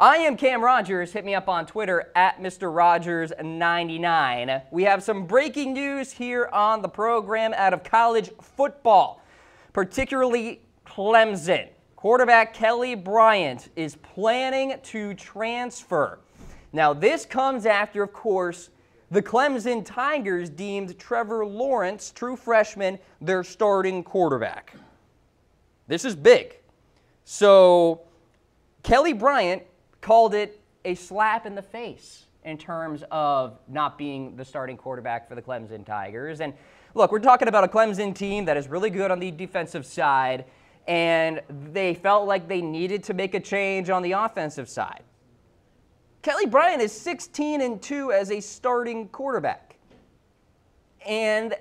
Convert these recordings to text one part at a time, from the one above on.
I am Cam Rogers. Hit me up on Twitter at Mr. Rogers99. We have some breaking news here on the program out of college football, particularly Clemson. Quarterback Kelly Bryant is planning to transfer. Now, this comes after, of course, the Clemson Tigers deemed Trevor Lawrence, true freshman, their starting quarterback. This is big. So, Kelly Bryant called it a slap in the face in terms of not being the starting quarterback for the Clemson Tigers. And look, we're talking about a Clemson team that is really good on the defensive side, and they felt like they needed to make a change on the offensive side. Kelly Bryant is 16-2 as a starting quarterback, and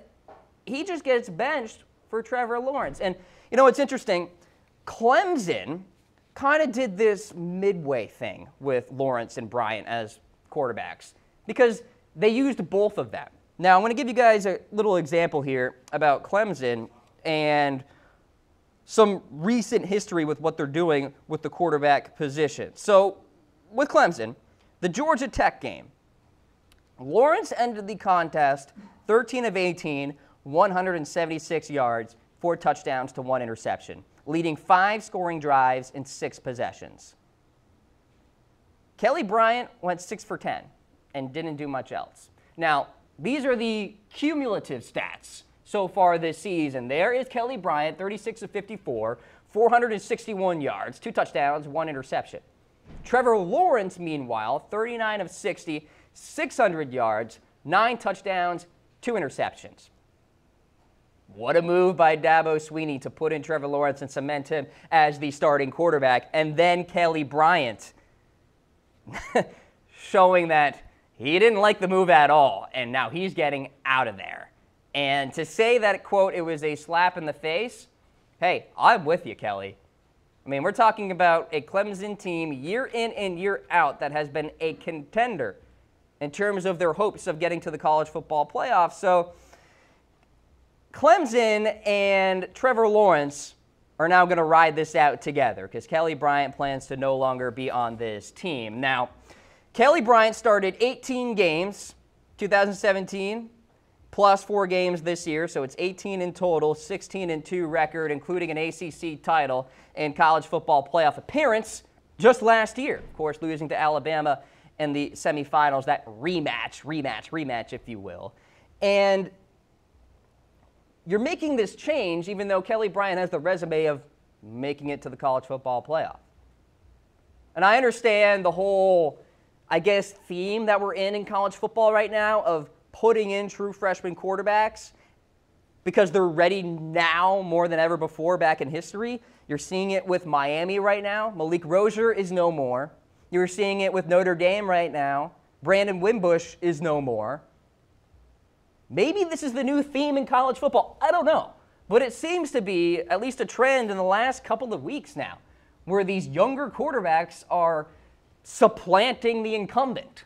he just gets benched for Trevor Lawrence. And you know what's interesting? Clemson kind of did this midway thing with Lawrence and Bryant as quarterbacks because they used both of them. Now, I'm going to give you guys a little example here about Clemson and some recent history with what they're doing with the quarterback position. So, with Clemson, the Georgia Tech game, Lawrence ended the contest 13 of 18, 176 yards, 4 touchdowns to 1 interception, leading 5 scoring drives in 6 possessions. Kelly Bryant went 6 for 10 and didn't do much else. Now, these are the cumulative stats so far this season. There is Kelly Bryant, 36 of 54, 461 yards, 2 touchdowns, 1 interception. Trevor Lawrence, meanwhile, 39 of 60, 600 yards, 9 touchdowns, 2 interceptions. What a move by Dabo Swinney to put in Trevor Lawrence and cement him as the starting quarterback. And then Kelly Bryant showing that he didn't like the move at all, and now he's getting out of there. And to say that, quote, it was a slap in the face, hey, I'm with you, Kelly. I mean, we're talking about a Clemson team year in and year out that has been a contender in terms of their hopes of getting to the college football playoff. So Clemson and Trevor Lawrence are now going to ride this out together because Kelly Bryant plans to no longer be on this team. Now, Kelly Bryant started 18 games, 2017, plus 4 games this year, so it's 18 in total, 16-2 record, including an ACC title and college football playoff appearance just last year. Of course, losing to Alabama in the semifinals, that rematch, if you will. And you're making this change even though Kelly Bryant has the resume of making it to the college football playoff. And I understand the whole, I guess, theme that we're in college football right now of putting in true freshman quarterbacks because they're ready now more than ever before back in history. You're seeing it with Miami right now. Malik Rozier is no more. You're seeing it with Notre Dame right now. Brandon Wimbush is no more. Maybe this is the new theme in college football. I don't know. But it seems to be at least a trend in the last couple of weeks now where these younger quarterbacks are supplanting the incumbent.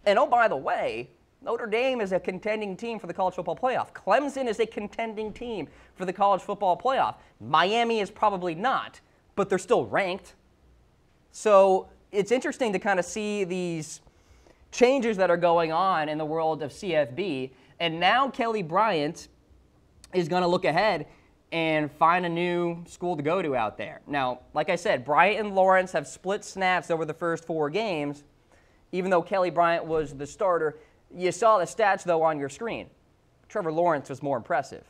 And oh, by the way, Notre Dame is a contending team for the college football playoff. Clemson is a contending team for the college football playoff. Miami is probably not, but they're still ranked. So it's interesting to kind of see these changes that are going on in the world of CFB. And now Kelly Bryant is going to look ahead and find a new school to go to out there. Now, like I said, Bryant and Lawrence have split snaps over the first 4 games, even though Kelly Bryant was the starter. You saw the stats, though, on your screen. Trevor Lawrence was more impressive.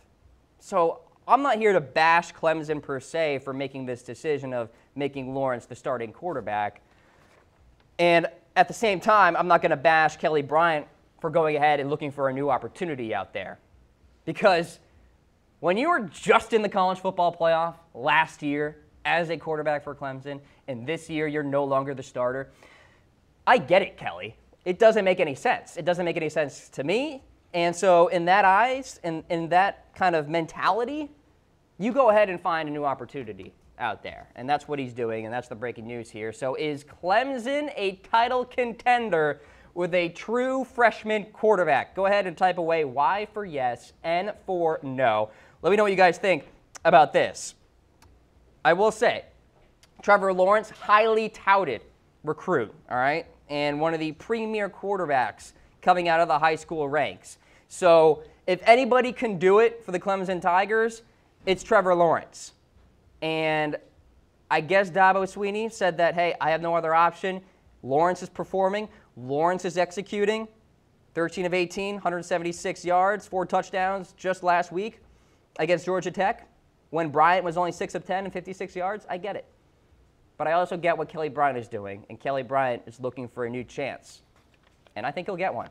So I'm not here to bash Clemson per se for making this decision of making Lawrence the starting quarterback. And at the same time, I'm not going to bash Kelly Bryant for going ahead and looking for a new opportunity out there. Because when you were just in the college football playoff last year as a quarterback for Clemson, and this year you're no longer the starter, I get it, Kelly. It doesn't make any sense. It doesn't make any sense to me. And so in that eyes, in that kind of mentality, you go ahead and find a new opportunity out there. And that's what he's doing, and that's the breaking news here. So is Clemson a title contender with a true freshman quarterback? Go ahead and type away Y for yes, N for no. Let me know what you guys think about this. I will say, Trevor Lawrence, highly touted recruit, all right, and one of the premier quarterbacks coming out of the high school ranks. So if anybody can do it for the Clemson Tigers, it's Trevor Lawrence. And I guess Dabo Swinney said that, hey, I have no other option. Lawrence is performing. Lawrence is executing. 13 of 18, 176 yards, 4 touchdowns just last week against Georgia Tech when Bryant was only 6 of 10 and 56 yards. I get it. But I also get what Kelly Bryant is doing, and Kelly Bryant is looking for a new chance. And I think he'll get one.